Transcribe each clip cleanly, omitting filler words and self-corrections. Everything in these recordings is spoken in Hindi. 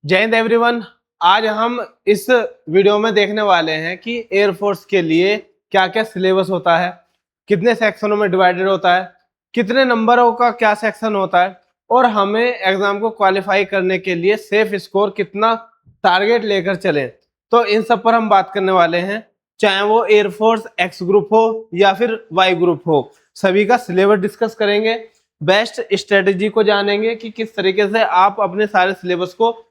जय हिंद एवरीवन। आज हम इस वीडियो में देखने वाले हैं कि एयरफोर्स के लिए क्या क्या सिलेबस होता है, कितने सेक्शनों में डिवाइडेड होता है, कितने नंबरों का क्या सेक्शन होता है और हमें एग्जाम को क्वालिफाई करने के लिए सेफ स्कोर कितना टारगेट लेकर चलें। तो इन सब पर हम बात करने वाले हैं, चाहे वो एयरफोर्स एक्स ग्रुप हो या फिर वाई ग्रुप हो, सभी का सिलेबस डिस्कस करेंगे। बेस्ट स्ट्रेटेजी को जानेंगे कि किस तरीके से आप अपने सारे सिलेबस को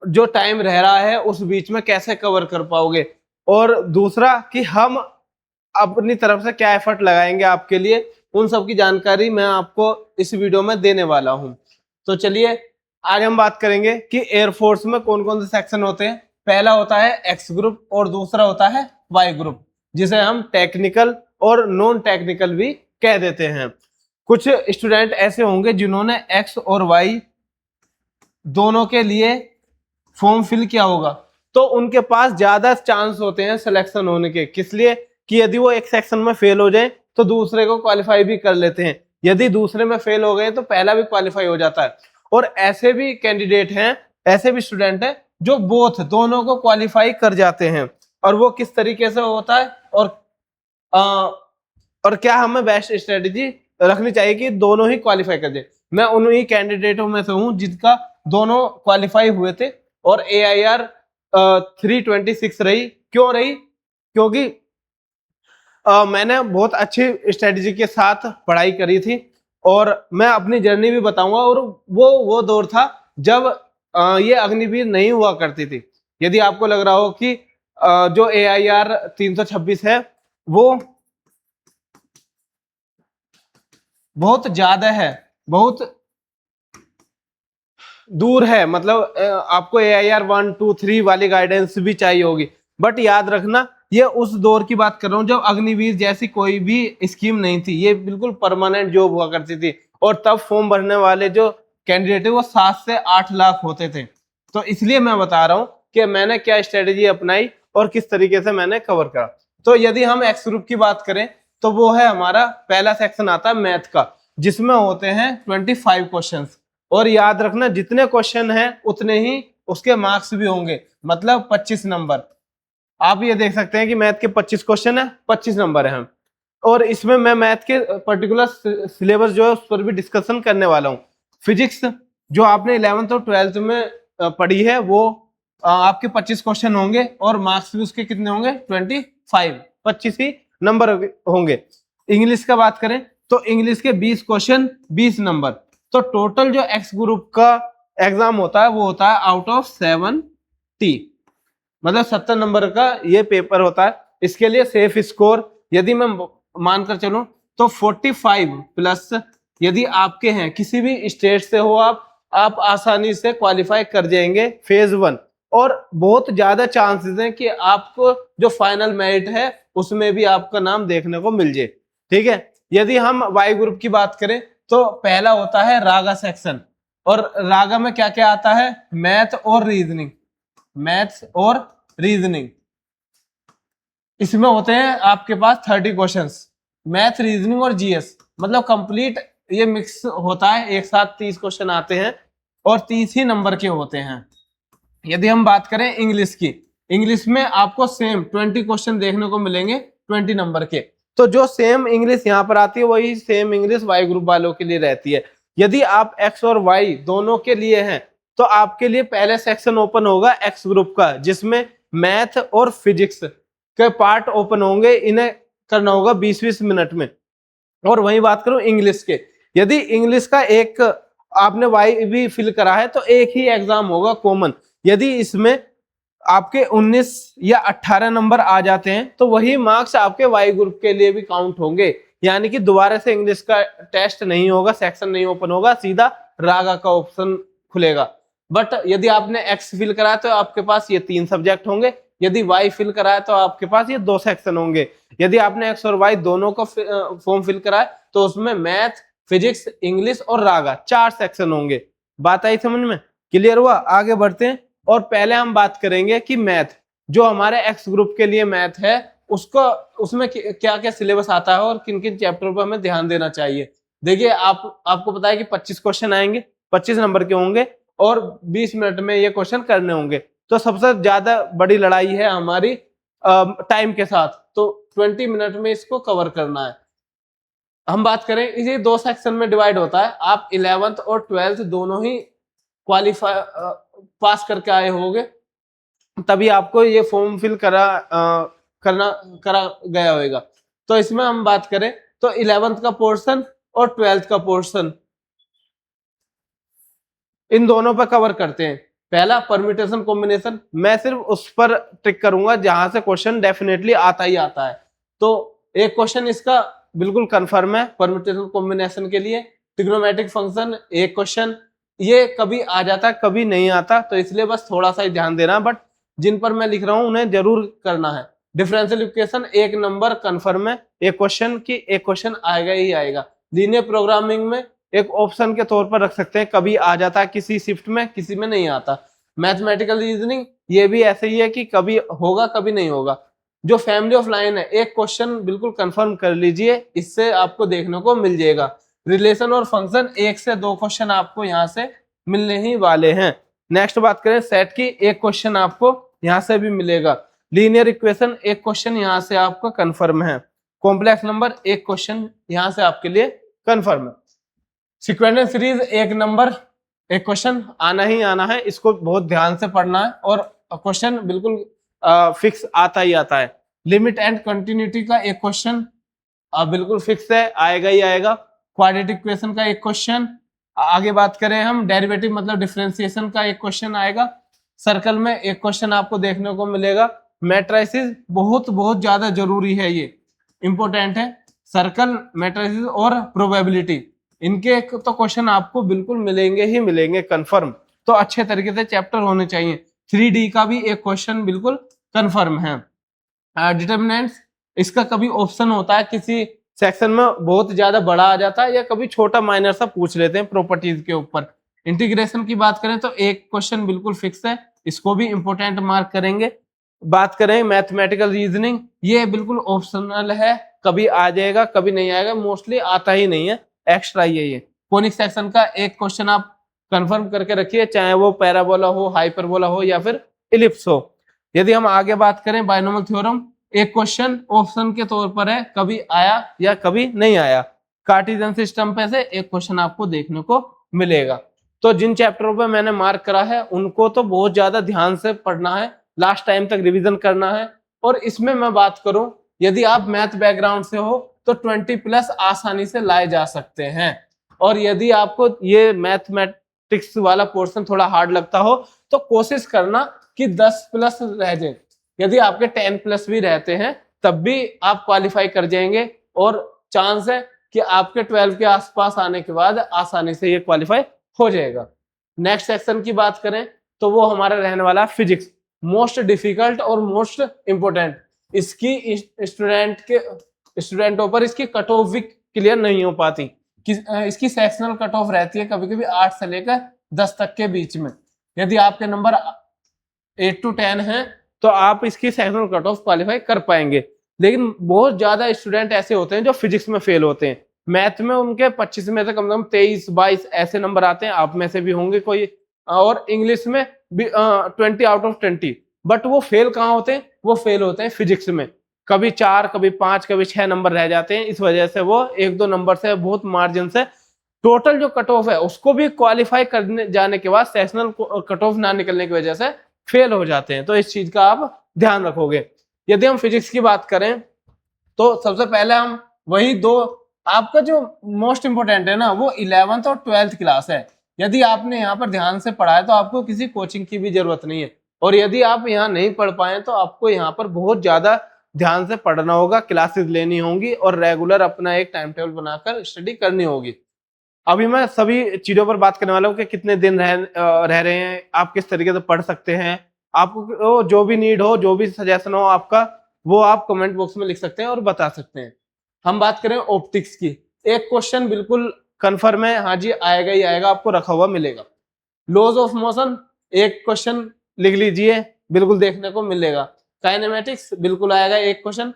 जो टाइम रह रहा है उस बीच में कैसे कवर कर पाओगे, और दूसरा कि हम अपनी तरफ से क्या एफर्ट लगाएंगे आपके लिए, उन सब की जानकारी मैं आपको इस वीडियो में देने वाला हूं। तो चलिए आज हम बात करेंगे कि एयरफोर्स में कौन कौन से सेक्शन होते हैं। पहला होता है एक्स ग्रुप और दूसरा होता है वाई ग्रुप, जिसे हम टेक्निकल और नॉन टेक्निकल भी कह देते हैं। कुछ स्टूडेंट ऐसे होंगे जिन्होंने एक्स और वाई दोनों के लिए फॉर्म फिल किया होगा, तो उनके पास ज्यादा चांस होते हैं सिलेक्शन होने के। किस लिए? कि यदि वो एक सेक्शन में फेल हो जाए तो दूसरे को क्वालिफाई भी कर लेते हैं, यदि दूसरे में फेल हो गए तो पहला भी क्वालिफाई हो जाता है। और ऐसे भी कैंडिडेट हैं, ऐसे भी स्टूडेंट हैं जो बोथ दोनों को क्वालिफाई कर जाते हैं। और वो किस तरीके से होता है और क्या हमें बेस्ट स्ट्रेटेजी रखनी चाहिए कि दोनों ही क्वालिफाई कर दे। मैं उन्हीं कैंडिडेटों में से हूं जिनका दोनों क्वालिफाई हुए थे और AIR 326 रही। क्यों रही? क्योंकि मैंने बहुत अच्छी स्ट्रेटेजी के साथ पढ़ाई करी थी और मैं अपनी जर्नी भी बताऊंगा। और वो दौर था जब ये अग्निवीर नहीं हुआ करती थी। यदि आपको लग रहा हो कि जो AIR 326 है वो बहुत ज्यादा है, बहुत दूर है, मतलब आपको AIR 1, 2, 3 वाली गाइडेंस भी चाहिए होगी, बट याद रखना ये उस दौर की बात कर रहा हूँ जब अग्निवीर जैसी कोई भी स्कीम नहीं थी। ये बिल्कुल परमानेंट जॉब हुआ करती थी और तब फॉर्म भरने वाले जो कैंडिडेट है वो 7 से 8 लाख होते थे। तो इसलिए मैं बता रहा हूँ कि मैंने क्या स्ट्रेटेजी अपनाई और किस तरीके से मैंने कवर करा। तो यदि हम एक्स ग्रुप की बात करें तो वो है हमारा पहला सेक्शन आता है मैथ का, जिसमें होते हैं 25 क्वेश्चन। और याद रखना जितने क्वेश्चन हैं उतने ही उसके मार्क्स भी होंगे, मतलब 25 नंबर। आप ये देख सकते हैं कि मैथ के 25 क्वेश्चन है, 25 नंबर है। और इसमें मैं मैथ के पर्टिकुलर सिलेबस जो है उस पर भी डिस्कशन करने वाला हूँ। फिजिक्स जो आपने 11th और 12th में पढ़ी है वो आपके 25 क्वेश्चन होंगे और मार्क्स भी उसके कितने होंगे? 25 ही नंबर होंगे। इंग्लिश का बात करें तो इंग्लिश के 20 क्वेश्चन 20 नंबर। तो टोटल जो एक्स ग्रुप का एग्जाम होता है वो होता है आउट ऑफ 70, मतलब 70 नंबर का ये पेपर होता है। इसके लिए सेफ स्कोर यदि मैं मानकर चलूं तो 45 प्लस यदि आपके हैं, किसी भी स्टेट से हो आप आसानी से क्वालिफाई कर जाएंगे फेज 1। और बहुत ज्यादा चांसेस हैं कि आपको जो फाइनल मेरिट है उसमें भी आपका नाम देखने को मिल जाए। ठीक है। यदि हम वाई ग्रुप की बात करें तो पहला होता है रागा सेक्शन। और रागा में क्या क्या आता है? मैथ और रीजनिंग, मैथ्स और रीजनिंग। इसमें होते हैं आपके पास 30 क्वेश्चंस, मैथ, रीजनिंग और जीएस, मतलब कंप्लीट ये मिक्स होता है। एक साथ 30 क्वेश्चन आते हैं और 30 ही नंबर के होते हैं। यदि हम बात करें इंग्लिश की, इंग्लिश में आपको सेम 20 क्वेश्चन देखने को मिलेंगे 20 नंबर के। तो जो सेम इंग्लिश यहाँ पर आती है वही सेम इंग्लिश वाई ग्रुप वालों के लिए रहती है। यदि आप एक्स और वाई दोनों के लिए हैं तो आपके लिए पहले सेक्शन ओपन होगा एक्स ग्रुप का, जिसमें मैथ और फिजिक्स के पार्ट ओपन होंगे। इन्हें करना होगा 20-20 मिनट में। और वही बात करूं इंग्लिश के, यदि इंग्लिश का एक आपने वाई भी फिल करा है तो एक ही एग्जाम होगा कॉमन। यदि इसमें आपके 19 या 18 नंबर आ जाते हैं तो वही मार्क्स आपके वाई ग्रुप के लिए भी काउंट होंगे। यानी कि दोबारा से इंग्लिश का टेस्ट नहीं होगा, सेक्शन नहीं ओपन होगा, सीधा रागा का ऑप्शन खुलेगा। बट यदि आपने एक्स फिल करा तो आपके पास ये 3 सब्जेक्ट होंगे, यदि वाई फिल कराए तो आपके पास ये 2 सेक्शन होंगे। यदि आपने एक्स और वाई दोनों का फॉर्म फिल कराए तो उसमें मैथ, फिजिक्स, इंग्लिश और रागा 4 सेक्शन होंगे। बात आई समझ में? क्लियर हुआ? आगे बढ़ते हैं और पहले हम बात करेंगे कि मैथ जो हमारे एक्स ग्रुप के लिए मैथ है उसको, उसमें क्या क्या सिलेबस आता है और किन किन चैप्टर पर हमें ध्यान देना चाहिए। देखिए आपको पता है कि 25 क्वेश्चन आएंगे, 25 नंबर के होंगे और 20 मिनट में ये क्वेश्चन करने होंगे। तो सबसे ज्यादा बड़ी लड़ाई है हमारी टाइम के साथ, तो 20 मिनट में इसको कवर करना है। हम बात करें, इसे 2 सेक्शन में डिवाइड होता है। आप 11th और 12th दोनों ही क्वालिफाई पास करके आए होंगे, तभी आपको ये फॉर्म फिल करा गया होगा। तो इसमें हम बात करें तो 11th का पोर्शन और 12th का पोर्शन, इन दोनों पर कवर करते हैं। पहला परम्यूटेशन कॉम्बिनेशन, मैं सिर्फ उस पर टिक करूंगा जहां से क्वेश्चन डेफिनेटली आता ही आता है। तो एक क्वेश्चन इसका बिल्कुल कंफर्म है परम्यूटेशन कॉम्बिनेशन के लिए। ट्रिग्नोमेट्रिक फंक्शन एक क्वेश्चन, ये कभी आ जाता है कभी नहीं आता, तो इसलिए बस थोड़ा सा ही ध्यान देना, बट जिन पर मैं लिख रहा हूं उन्हें जरूर करना है। डिफरेंशियल इक्वेशन एक नंबर कंफर्म है, एक क्वेश्चन की एक क्वेश्चन आएगा ही आएगा। लीनियर प्रोग्रामिंग में एक ऑप्शन के तौर पर रख सकते हैं, कभी आ जाता है किसी शिफ्ट में, किसी में नहीं आता। मैथमेटिकल रीजनिंग ये भी ऐसे ही है कि कभी होगा कभी नहीं होगा। जो फैमिली ऑफ लाइन है एक क्वेश्चन बिल्कुल कंफर्म कर लीजिए, इससे आपको देखने को मिल जाएगा। रिलेशन और फंक्शन 1 से 2 क्वेश्चन आपको यहाँ से मिलने ही वाले हैं। नेक्स्ट बात करें सेट की, एक क्वेश्चन आपको यहाँ से भी मिलेगा। लीनियर इक्वेशन एक क्वेश्चन यहाँ से आपका कंफर्म है। कॉम्प्लेक्स नंबर एक क्वेश्चन यहाँ से आपके लिए कंफर्म है। सीक्वेंशियल सीरीज एक नंबर एक क्वेश्चन आना ही आना है, इसको बहुत ध्यान से पढ़ना है और क्वेश्चन बिल्कुल फिक्स आता ही आता है। लिमिट एंड कंटिन्यूटी का एक क्वेश्चन बिल्कुल फिक्स है, आएगा ही आएगा। क्वाड्रेटिक इक्वेशन का एक क्वेश्चन, आगे बात करें हम डेरिवेटिव मतलब डिफरेंशिएशन का एक क्वेश्चन आएगा। सर्कल में एक क्वेश्चन आपको देखने को मिलेगा। मैट्रिसेस बहुत बहुत ज्यादा जरूरी है, ये इंपॉर्टेंट है। सर्कल, मैट्रिसेस और प्रोबेबिलिटी, इनके तो क्वेश्चन आपको बिल्कुल मिलेंगे ही मिलेंगे कंफर्म। तो अच्छे तरीके से चैप्टर होने चाहिए। 3D का भी एक क्वेश्चन बिल्कुल कंफर्म है। डिटर्मिनेंट्स, इसका कभी ऑप्शन होता है किसी सेक्शन में बहुत ज्यादा बड़ा आ जाता है, या कभी छोटा माइनर सा पूछ लेते हैं प्रॉपर्टीज के ऊपर। इंटीग्रेशन की बात करें तो एक क्वेश्चन बिल्कुल फिक्स है, इसको भी इंपोर्टेंट मार्क करेंगे। बात करें मैथमेटिकल रीजनिंग, ये बिल्कुल ऑप्शनल है, कभी आ जाएगा कभी नहीं आएगा, मोस्टली आता ही नहीं है, एक्स्ट्रा ही है ये। कोनिक सेक्शन का एक क्वेश्चन आप कंफर्म करके रखिए, चाहे वो पैराबोला हो, हाइपरबोला हो या फिर इलिप्स हो। यदि हम आगे बात करें बायनोमियल थ्योरम, एक क्वेश्चन ऑप्शन के तौर पर है, कभी आया या कभी नहीं आया। कार्टेशियन सिस्टम पे से एक क्वेश्चन आपको देखने को मिलेगा। तो जिन चैप्टरों पे मैंने मार्क करा है उनको तो बहुत ज्यादा ध्यान से पढ़ना है, लास्ट टाइम तक रिवीजन करना है। और इसमें मैं बात करूं, यदि आप मैथ बैकग्राउंड से हो तो 20+ आसानी से लाए जा सकते हैं। और यदि आपको ये मैथमेटिक्स वाला पोर्शन थोड़ा हार्ड लगता हो तो कोशिश करना कि 10+ रह जाए। यदि आपके 10+ भी रहते हैं तब भी आप क्वालिफाई कर जाएंगे, और चांस है कि आपके 12 के आसपास आने के बाद आसानी से ये क्वालिफाई हो जाएगा। नेक्स्ट सेक्शन की बात करें तो वो हमारा रहने वाला फिजिक्स, मोस्ट डिफिकल्ट और मोस्ट इंपोर्टेंट। इसकी स्टूडेंटों पर इसकी कट ऑफ भी क्लियर नहीं हो पाती। इसकी सेक्शनल कट ऑफ रहती है कभी कभी 8 से लेकर 10 तक के बीच में। यदि आपके नंबर 8 to 10 है तो आप इसकी सेक्शनल कट ऑफ क्वालिफाई कर पाएंगे। लेकिन बहुत ज्यादा स्टूडेंट ऐसे होते हैं जो फिजिक्स में फेल होते हैं। मैथ में उनके 25 में से कम 23-22 ऐसे नंबर आते हैं, आप में से भी होंगे कोई। और इंग्लिश में भी 20 out of 20। बट वो फेल कहाँ होते हैं? वो फेल होते हैं फिजिक्स में, कभी 4 कभी 5 कभी 6 नंबर रह जाते हैं। इस वजह से वो 1-2 नंबर से बहुत मार्जिन से टोटल जो कट ऑफ है उसको भी क्वालिफाई करने जाने के बाद सेक्शनल कट ऑफ ना निकलने की वजह से फेल हो जाते हैं। तो इस चीज का आप ध्यान रखोगे। यदि हम फिजिक्स की बात करें तो सबसे पहले हम वही दो, आपका जो मोस्ट इंपोर्टेंट है ना वो 11th और 12th क्लास है। यदि आपने यहाँ पर ध्यान से पढ़ा है तो आपको किसी कोचिंग की भी जरूरत नहीं है। और यदि आप यहाँ नहीं पढ़ पाए तो आपको यहाँ पर बहुत ज्यादा ध्यान से पढ़ना होगा, क्लासेस लेनी होंगी और रेगुलर अपना एक टाइम टेबल बनाकर स्टडी करनी होगी। अभी मैं सभी चीजों पर बात करने वाला हूँ कि कितने दिन रह रहे हैं, आप किस तरीके से पढ़ सकते हैं। आपको जो भी नीड हो, जो भी सजेशन हो आपका, वो आप कमेंट बॉक्स में लिख सकते हैं और बता सकते हैं। हम बात करें ऑप्टिक्स की, एक क्वेश्चन बिल्कुल कंफर्म है, हाँ जी आएगा ही आएगा, आपको रखा हुआ मिलेगा। लॉज ऑफ मोशन एक क्वेश्चन लिख लीजिए, बिल्कुल देखने को मिलेगा। काइनेमेटिक्स बिल्कुल आएगा एक क्वेश्चन।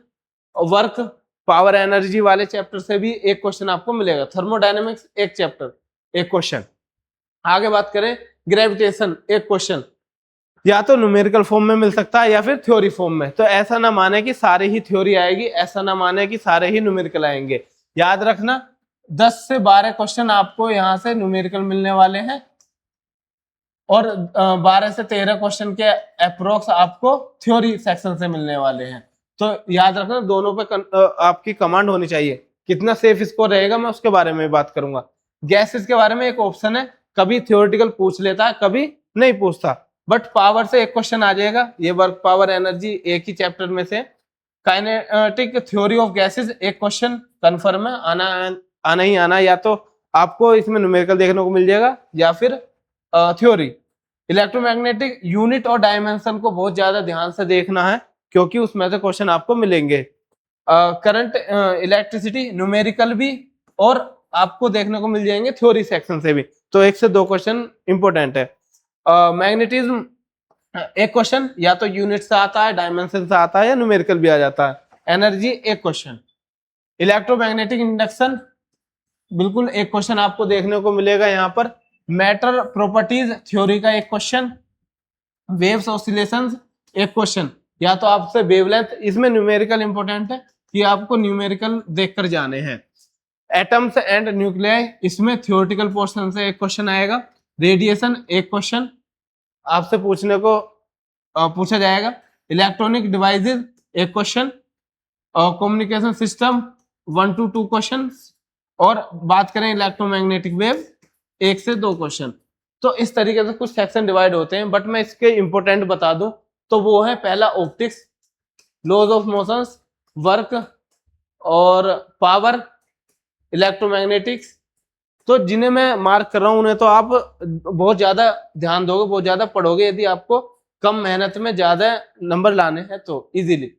वर्क पावर एनर्जी वाले चैप्टर से भी एक क्वेश्चन आपको मिलेगा। थर्मोडायनेमिक्स एक चैप्टर एक क्वेश्चन। आगे बात करें ग्रेविटेशन एक क्वेश्चन या तो न्यूमेरिकल फॉर्म में मिल सकता है या फिर थ्योरी फॉर्म में। तो ऐसा ना माने कि सारे ही थ्योरी आएगी, ऐसा ना माने कि सारे ही न्यूमेरिकल आएंगे। याद रखना 10 से 12 क्वेश्चन आपको यहाँ से न्यूमेरिकल मिलने वाले हैं और 12 से 13 क्वेश्चन के अप्रोक्स आपको थ्योरी सेक्शन से मिलने वाले हैं। तो याद रखना दोनों पे आपकी कमांड होनी चाहिए। कितना सेफ स्कोर रहेगा मैं उसके बारे में बात करूंगा। गैसेस के बारे में एक ऑप्शन है, कभी थ्योरेटिकल पूछ लेता है कभी नहीं पूछता, बट पावर से एक क्वेश्चन आ जाएगा। ये वर्क पावर एनर्जी एक ही चैप्टर में से। काइनेटिक थ्योरी ऑफ गैसेस एक क्वेश्चन कंफर्म है, आना ही आना, या तो आपको इसमें न्यूमेरिकल देखने को मिल जाएगा या फिर थ्योरी। इलेक्ट्रोमैग्नेटिक यूनिट और डायमेंशन को बहुत ज्यादा ध्यान से देखना है क्योंकि उसमें से क्वेश्चन आपको मिलेंगे। करंट इलेक्ट्रिसिटी न्यूमेरिकल भी और आपको देखने को मिल जाएंगे थ्योरी सेक्शन से भी। तो 1 से 2 क्वेश्चन इंपॉर्टेंट है। मैग्नेटिज्म एक क्वेश्चन या तो यूनिट से आता है, डायमेंशन से आता है या न्यूमेरिकल भी आ जाता है। एनर्जी एक क्वेश्चन। इलेक्ट्रोमैग्नेटिक इंडक्शन बिल्कुल एक क्वेश्चन आपको देखने को मिलेगा यहाँ पर। मैटर प्रॉपर्टीज थ्योरी का एक क्वेश्चन। वेव्स ऑसिलेशंस एक क्वेश्चन, या तो आपसे वेवलेंथ, इसमें न्यूमेरिकल इंपॉर्टेंट है कि आपको न्यूमेरिकल देखकर जाने हैं। एटम्स एंड न्यूक्लियाई इसमें थ्योरेटिकल पोर्शन से एक क्वेश्चन आएगा। रेडिएशन एक क्वेश्चन आपसे पूछा जाएगा। इलेक्ट्रॉनिक डिवाइसेस एक क्वेश्चन और कम्युनिकेशन सिस्टम 1 to 2 क्वेश्चन। और बात करें इलेक्ट्रोमैग्नेटिक वेव 1 से 2 क्वेश्चन। तो इस तरीके से कुछ सेक्शन डिवाइड होते हैं, बट मैं इसके इंपॉर्टेंट बता दूं तो वो है पहला optics, laws of motions, work और पावर, इलेक्ट्रोमैग्नेटिक्स। तो जिन्हें मैं मार्क कर रहा हूं उन्हें तो आप बहुत ज्यादा ध्यान दोगे, बहुत ज्यादा पढ़ोगे यदि आपको कम मेहनत में ज्यादा नंबर लाने हैं तो इजीली।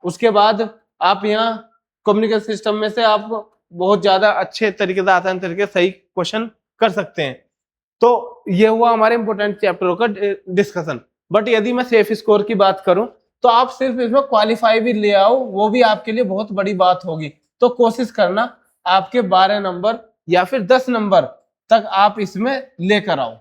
उसके बाद आप यहाँ कम्युनिकेशन सिस्टम में से आप बहुत ज्यादा अच्छे तरीके से, आसान तरीके से सही क्वेश्चन कर सकते हैं। तो ये हुआ हमारे इंपोर्टेंट चैप्टरों का डिस्कशन। बट यदि मैं सेफ स्कोर की बात करूं तो आप सिर्फ इसमें क्वालिफाई भी ले आओ, वो भी आपके लिए बहुत बड़ी बात होगी। तो कोशिश करना आपके 12 नंबर या फिर 10 नंबर तक आप इसमें लेकर आओ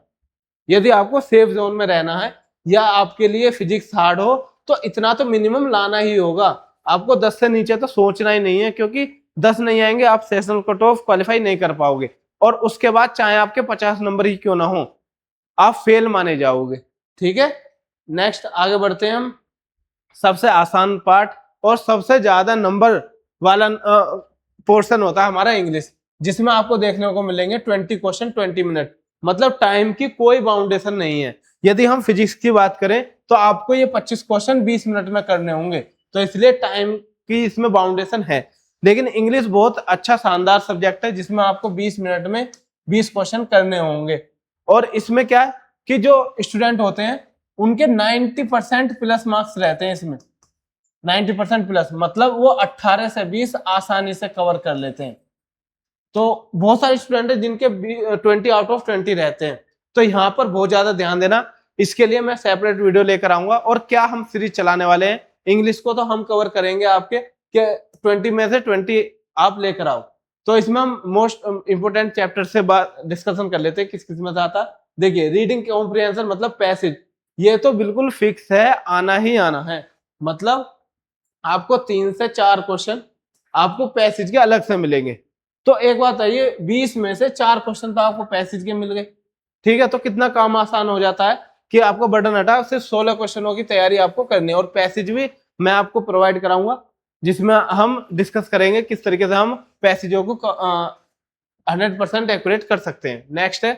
यदि आपको सेफ जोन में रहना है, या आपके लिए फिजिक्स हार्ड हो तो इतना तो मिनिमम लाना ही होगा। आपको 10 से नीचे तो सोचना ही नहीं है, क्योंकि 10 नहीं आएंगे आप सेशनल कट ऑफ क्वालिफाई नहीं कर पाओगे, और उसके बाद चाहे आपके 50 नंबर ही क्यों ना हो आप फेल माने जाओगे। ठीक है, नेक्स्ट आगे बढ़ते हैं हम। सबसे आसान पार्ट और सबसे ज्यादा नंबर वाला पोर्शन होता है हमारा इंग्लिश, जिसमें आपको देखने को मिलेंगे 20 क्वेश्चन 20 मिनट। मतलब टाइम की कोई बाउंडेशन नहीं है। यदि हम फिजिक्स की बात करें तो आपको ये 25 क्वेश्चन 20 मिनट में करने होंगे, तो इसलिए टाइम की इसमें बाउंडेशन है। लेकिन इंग्लिश बहुत अच्छा शानदार सब्जेक्ट है जिसमें आपको 20 मिनट में 20 क्वेश्चन करने होंगे। और इसमें क्या है कि जो स्टूडेंट होते हैं उनके 90% प्लस मार्क्स रहते हैं इसमें। 90% प्लस मतलब वो 18 से 20 आसानी से कवर कर लेते हैं। तो बहुत सारे स्टूडेंट हैं जिनके 20 आउट ऑफ 20 रहते हैं। तो यहाँ पर बहुत ज्यादा ध्यान देना। इसके लिए मैं सेपरेट वीडियो लेकर आऊंगा। और क्या हम सीरीज चलाने वाले हैं, इंग्लिश को तो हम कवर करेंगे आपके कि 20 में से 20 आप लेकर आओ। तो इसमें हम मोस्ट इंपोर्टेंट चैप्टर से डिस्कशन कर लेते हैं किस किस में आता। देखिए, रीडिंग कॉम्प्रिहेंशन मतलब पैसेज, ये तो बिल्कुल फिक्स है, आना ही आना है। मतलब आपको 3 से 4 क्वेश्चन आपको पैसेज के अलग से मिलेंगे। तो एक बात है, ये 20 में से 4 क्वेश्चन तो आपको पैसेज के मिल गए। ठीक है, तो कितना काम आसान हो जाता है कि आपको बर्डन हटा, सिर्फ 16 क्वेश्चनों की तैयारी आपको करनी है। और पैसेज भी मैं आपको प्रोवाइड कराऊंगा जिसमें हम डिस्कस करेंगे किस तरीके से हम पैसेजों को 100% एक्यूरेट कर सकते हैं। नेक्स्ट है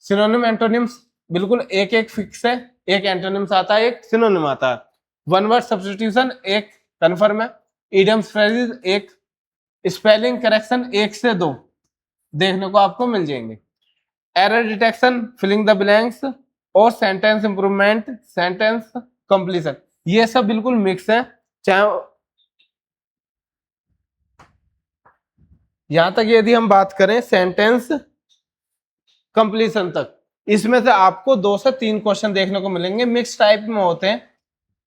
सिनोनिम एंटोनिम्स। बिल्कुल एक एक फिक्स है, एक एंटोनिम्स आता है, एक सिनोनिम आता है। वन वर्ड सब्स्टिट्यूशन एक कन्फर्म है। इडियम्स फ्रेजेस एक, स्पेलिंग करेक्शन 1 से 2 देखने को आपको मिल जाएंगे। Error detection, filling the blanks और सेंटेंस इंप्रूवमेंट, सेंटेंस कंप्लीशन, ये सब बिल्कुल मिक्स है। चाहे यहां तक यदि हम बात करें सेंटेंस कंप्लीशन तक, इसमें से आपको 2 से 3 क्वेश्चन देखने को मिलेंगे, मिक्स टाइप में होते हैं।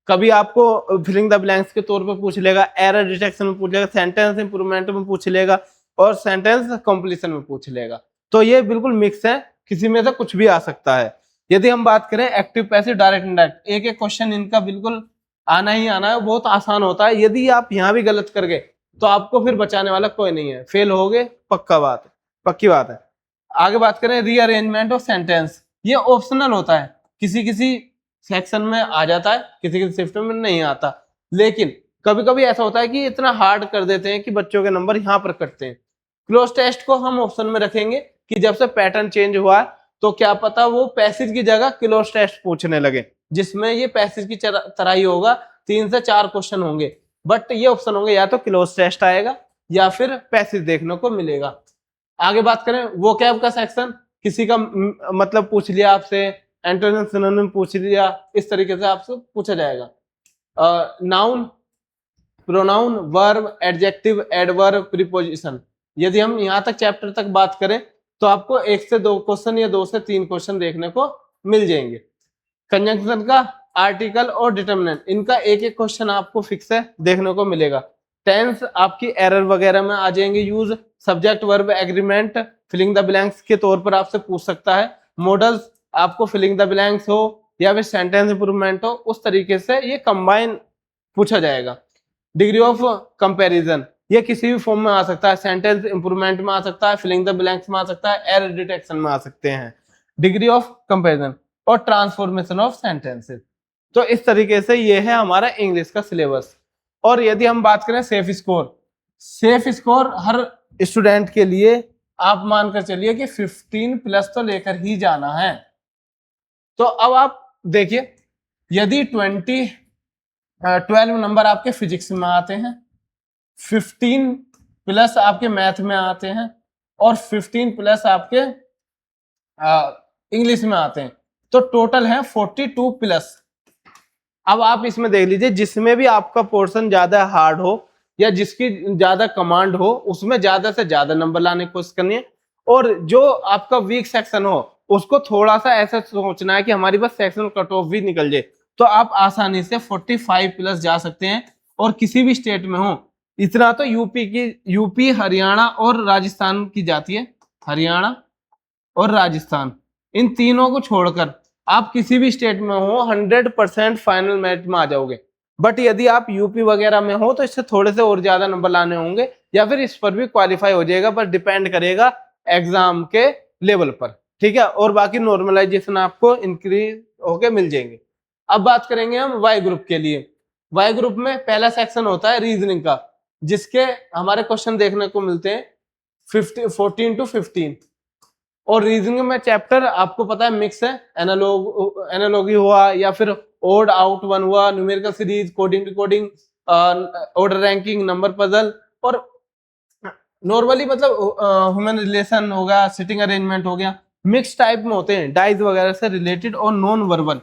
कभी आपको फिलिंग द ब्लैंक्स के तौर पे पूछ लेगा, एरर डिटेक्शन में पूछ लेगा, सेंटेंस इंप्रूवमेंट में पूछ लेगा और सेंटेंस कंप्लीशन में पूछ लेगा। तो ये बिल्कुल मिक्स है, किसी में से कुछ भी आ सकता है। यदि हम बात करें एक्टिव पैसिव डायरेक्ट इनडायरेक्ट, एक एक क्वेश्चन इनका बिल्कुल आना ही आना है, बहुत आसान होता है। यदि आप यहाँ भी गलत कर गए तो आपको फिर बचाने वाला कोई नहीं है, फेल हो गए पक्का बात है, पक्की बात है। आगे बात करें रीअरेंजमेंट ऑफ सेंटेंस, ये ऑप्शनल होता है, किसी किसी सेक्शन में आ जाता है, किसी किसी सेक्शन में नहीं आता, लेकिन कभी कभी ऐसा होता है कि इतना हार्ड कर देते हैं कि बच्चों के नंबर यहाँ पर कटते हैं। क्लोज टेस्ट को हम ऑप्शन में रखेंगे कि जब से पैटर्न चेंज हुआ तो क्या पता वो पैसेज की जगह क्लोज टेस्ट पूछने लगे, जिसमें ये पैसेज की तरह ही होगा, 3 से 4 क्वेश्चन होंगे, बट ये ऑप्शन होंगे या तो क्लोज टेस्ट आएगा या फिर पैसेज देखने को मिलेगा। आगे बात करें वोकैब का सेक्शन, किसी का मतलब पूछ लिया आपसे, एंटोनिम सिनोनिम पूछ लिया, इस तरीके से आपसे पूछा जाएगा। Noun, pronoun, verb, adjective, adverb, preposition, यदि हम यहाँ तक चैप्टर तक बात करें तो आपको 1 से 2 क्वेश्चन या 2 से 3 क्वेश्चन देखने को मिल जाएंगे। कंजंक्शन का, आर्टिकल और डिटर्मिनेंट, इनका एक एक क्वेश्चन आपको फिक्स है देखने को मिलेगा। टेंस आपकी एरर वगैरह में आ जाएंगे use, subject verb agreement filling the blanks के तौर पर आपसे पूछ सकता है, मॉडल्स आपको फिलिंग द ब्लैंक्स हो या फिर सेंटेंस इंप्रूवमेंट हो, उस तरीके से ये कंबाइन पूछा जाएगा। डिग्री ऑफ कंपैरिजन, ये किसी भी फॉर्म में आ सकता है, सेंटेंस इंप्रूवमेंट में आ सकता है, फिलिंग द ब्लैंक्स में आ सकता है, एरर डिटेक्शन में आ सकते हैं। डिग्री ऑफ कंपैरिजन और ट्रांसफॉर्मेशन ऑफ सेंटेंसेस। तो इस तरीके से ये है हमारा इंग्लिश का सिलेबस। और यदि हम बात करें सेफ स्कोर, सेफ स्कोर हर स्टूडेंट के लिए आप मानकर चलिए कि 15 प्लस तो लेकर ही जाना है। तो अब आप देखिए, यदि 12 नंबर आपके फिजिक्स में आते हैं, 15 प्लस आपके मैथ में आते हैं और 15 प्लस आपके इंग्लिश में आते हैं, तो टोटल है 42 प्लस। अब आप इसमें देख लीजिए, जिसमें भी आपका पोर्शन ज्यादा हार्ड हो या जिसकी ज्यादा कमांड हो, उसमें ज्यादा से ज्यादा नंबर लाने की कोशिश करनी है, और जो आपका वीक सेक्शन हो उसको थोड़ा सा ऐसा सोचना है कि हमारी बस सेक्शन कट ऑफ भी निकल जाए, तो आप आसानी से 45 प्लस जा सकते हैं। और किसी भी स्टेट में हो, इतना तो यूपी हरियाणा और राजस्थान की जाती है, हरियाणा और राजस्थान, इन तीनों को छोड़कर आप किसी भी स्टेट में हो 100% फाइनल मेरिट में आ जाओगे। बट यदि आप यूपी वगैरह में हो तो इससे थोड़े से और ज्यादा नंबर लाने होंगे, या फिर इस पर भी क्वालिफाई हो जाएगा, पर डिपेंड करेगा एग्जाम के लेवल पर, ठीक है। और बाकी नॉर्मलाइजेशन आपको इंक्रीज होके मिल जाएंगे। अब बात करेंगे हम वाई ग्रुप के लिए। वाई ग्रुप में पहला सेक्शन होता है रीजनिंग का, जिसके हमारे क्वेश्चन देखने को मिलते हैं 14 to 15। और रीजनिंग में चैप्टर आपको पता है मिक्स है, एनालॉगी हुआ या फिर ओड आउट वन हुआ, numerical series, coding decoding, order ranking, number puzzle, और नॉर्मली मतलब ह्यूमन रिलेशन हो गया, सिटिंग अरेंजमेंट हो गया, मिक्स टाइप में होते हैं, डाइज वगैरह से रिलेटेड और नॉन वर्बल।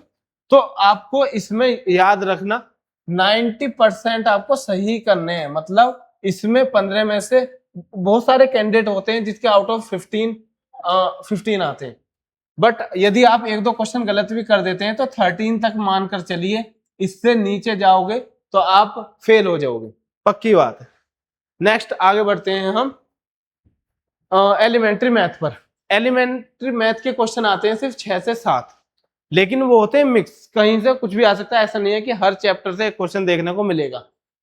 तो आपको इसमें याद रखना 90% आपको सही करने हैं, मतलब इसमें 15 में से बहुत सारे कैंडिडेट होते हैं जिसके आउट ऑफ 15 आते हैं, बट यदि आप 1-2 क्वेश्चन गलत भी कर देते हैं तो 13 तक मानकर चलिए, इससे नीचे जाओगे तो आप फेल हो जाओगे, पक्की बात है। नेक्स्ट आगे बढ़ते हैं हम एलिमेंट्री मैथ पर। एलिमेंट्री मैथ के क्वेश्चन आते हैं सिर्फ 6 से 7, लेकिन वो होते हैं मिक्स, कहीं से कुछ भी आ सकता है, ऐसा नहीं है कि हर चैप्टर से क्वेश्चन देखने को मिलेगा।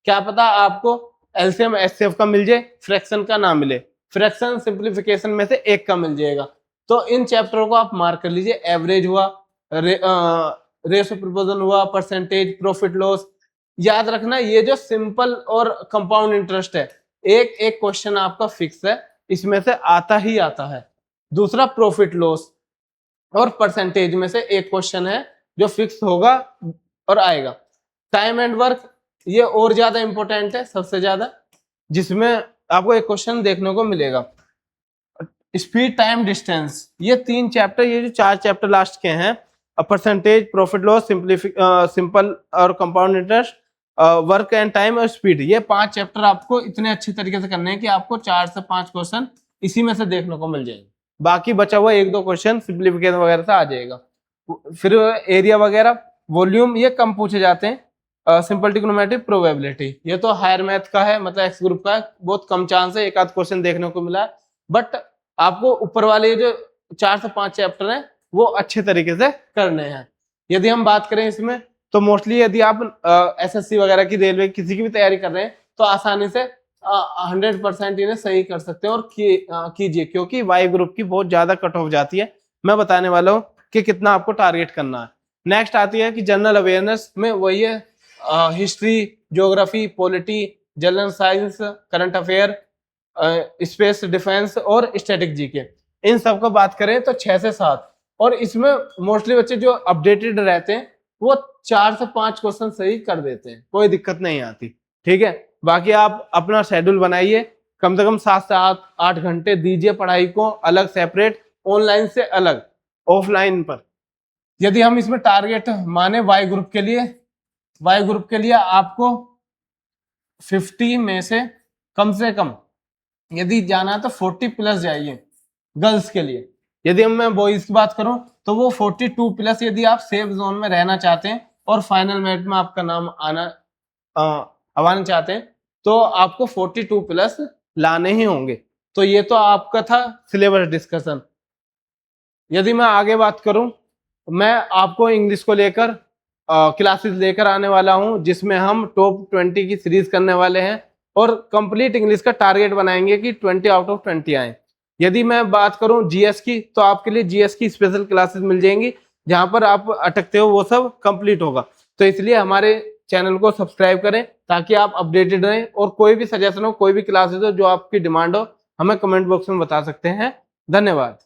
क्या पता आपको एलसीएम एचसीएफ का मिल जाए, फ्रैक्शन का ना मिले, फ्रैक्शन सिंप्लीफिकेशन में से एक का मिल जाएगा। तो इन चैप्टरों को आप मार्क कर लीजिए, एवरेज हुआ, रेशो प्रोपोर्शन हुआ, परसेंटेज, प्रॉफिट लॉस। याद रखना ये जो सिंपल और कंपाउंड इंटरेस्ट है, एक एक क्वेश्चन आपका फिक्स है, इसमें से आता ही आता है। दूसरा प्रॉफिट लॉस और परसेंटेज में से एक क्वेश्चन है जो फिक्स होगा और आएगा। टाइम एंड वर्क, ये और ज्यादा इंपॉर्टेंट है, सबसे ज्यादा, जिसमें आपको एक क्वेश्चन देखने को मिलेगा। स्पीड, टाइम, डिस्टेंस, ये 3 चैप्टर, ये जो 4 चैप्टर लास्ट के हैं, परसेंटेज, प्रॉफिट लॉस, सिंपल और compound interest, work and time और स्पीड, ये 5 चैप्टर आपको इतने अच्छे तरीके से करने हैं कि आपको 4 से 5 क्वेश्चन इसी में से देखने को मिल जाएंगे। बाकी बचा हुआ 1-2 क्वेश्चन सिंप्लीफिकेशन वगैरह से आ जाएगा। फिर एरिया वगैरह, वॉल्यूम, ये कम पूछे जाते हैं। सिंपल ट्रिग्नोमेट्री, प्रोबेबिलिटी, ये तो हायर मैथ का है, मतलब एक्स ग्रुप का है, बहुत कम चांस है, 1-आध क्वेश्चन देखने को मिला है। बट आपको ऊपर वाले जो 4 से 5 चैप्टर हैं वो अच्छे तरीके से करने हैं। यदि हम बात करें इसमें तो मोस्टली यदि आप एसएससी वगैरह की, रेलवे किसी की भी तैयारी कर रहे हैं तो आसानी से 100% इन्हें सही कर सकते हैं और कीजिए, क्योंकि वाई ग्रुप की बहुत ज्यादा कट ऑफ जाती है। मैं बताने वाला हूँ कि कितना आपको टारगेट करना है। नेक्स्ट आती है कि जनरल अवेयरनेस में वही है history, geography, polity, general science, current affair, space, defence और स्टैटिक जीके। इन सब का बात करें तो 6 से 7, और इसमें मोस्टली बच्चे जो अपडेटेड रहते हैं वो 4 से 5 क्वेश्चन सही कर देते हैं, कोई दिक्कत नहीं आती। ठीक है, बाकी आप अपना शेड्यूल बनाइए, कम से कम 7 से 8 घंटे दीजिए पढ़ाई को अलग, सेपरेट, ऑनलाइन से अलग, ऑफलाइन पर। यदि हम इसमें टारगेट माने वाई ग्रुप के लिए आपको 50 में से कम यदि जाना है तो 40 प्लस जाइए गर्ल्स के लिए। यदि मैं बॉयज की बात करूं तो वो 42 प्लस, यदि आप सेफ जोन में रहना चाहते हैं और फाइनल मेरिट में आपका नाम आना चाहते हैं तो आपको 42 प्लस लाने ही होंगे। तो ये तो आपका था सिलेबस डिस्कशन। यदि मैं आगे बात करूं, मैं आपको इंग्लिश को लेकर क्लासेस लेकर आने वाला हूं जिसमें हम टॉप 20 की सीरीज करने वाले हैं और कंप्लीट इंग्लिश का टारगेट बनाएंगे कि 20 आउट ऑफ 20 आए। यदि मैं बात करूं जीएस की तो आपके लिए जीएस की स्पेशल क्लासेस मिल जाएंगी, जहां पर आप अटकते हो वो सब कंप्लीट होगा। तो इसलिए हमारे चैनल को सब्सक्राइब करें ताकि आप अपडेटेड रहें, और कोई भी सजेशन हो, कोई भी क्लासेस हो जो आपकी डिमांड हो, हमें कमेंट बॉक्स में बता सकते हैं। धन्यवाद।